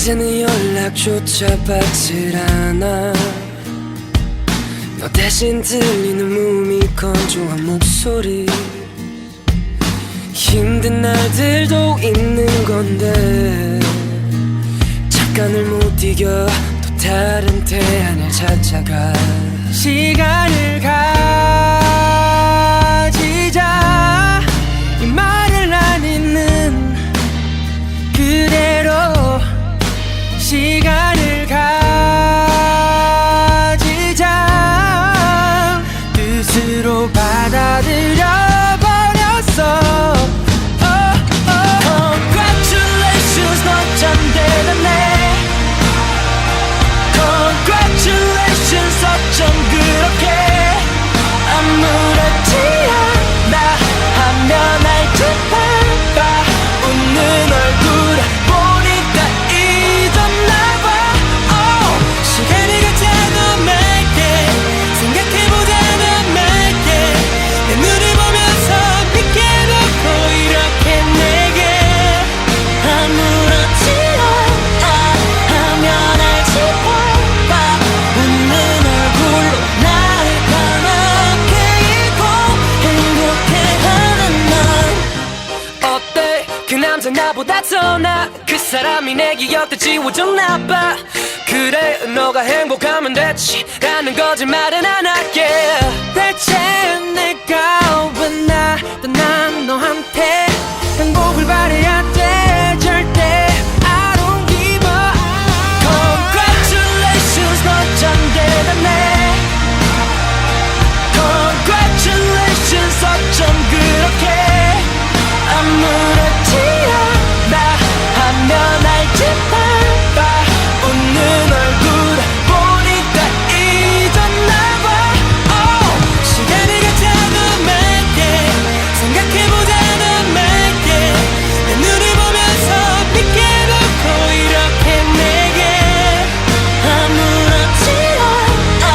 이제는 연락조차 받질 않아. 너 대신 들리는 몸이 건조한 목소리. 힘든 날들도 있는 건데 잠깐을 못 이겨 또 다른 태안을 찾아가. 시간을 가지자 이 말을 안 잊는 그대로. 시간을 가지자 뜻으로 받아들여 버렸어. Congratulations, 너 참 대단해. Congratulations, 어쩜 그렇게 아무렇지 않아 하면 알지 말까. 웃는 얼굴 보니까 잊었나봐. 시간이 가잖아 맑게 생각해보자는 맑게 내 눈을 보면서 믿게 놓고 이렇게 내게 아무렇지 않아 하면 알지 말까. 웃는 얼굴로 나를 까맣게 잊고 행복해하는 날. 어때 그 남자 나보다 더 나아. 그 사람이 내 기억도 지워줬나봐. 그래 너가 행복하면 됐지 라는 거짓말은 안 할게. 대체 내가 왜 난 너한테 행복을 바래야 돼. 절대 I don't give up. Congratulations, 너 참 대단해. Congratulations, 어쩜 그렇게 아무렇지 않아 하면 알지 말까. 웃는 얼굴 보니까 잊었나봐. 시간이 가잖아 맑게 생각해보자는 맑게 내 눈을 보면서 믿게 놓고 이렇게 내게 아무렇지 않아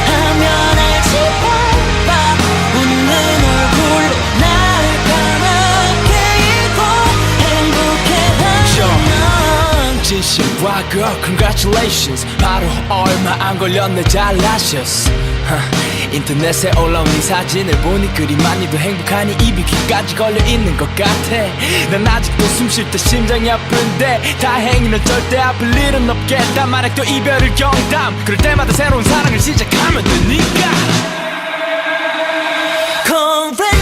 하면 알지 말까. 웃는 얼굴로 나를 까맣게 잊고 행복해하는 날. 진심과 girl congratulations. 바로 얼마 안 걸렸네 잘나셨어. 인터넷에 올라온 이 사진을 보니 그리 많이도 행복하니 입이 귀까지 걸려있는 것 같아. 난 아직도 숨 쉴 때 심장이 아픈데 다행히 넌 절대 아플 일은 없겠다. 만약 또 이별을 경담 그럴 때마다 새로운 사랑을 시작하면 되니까. Congratulations.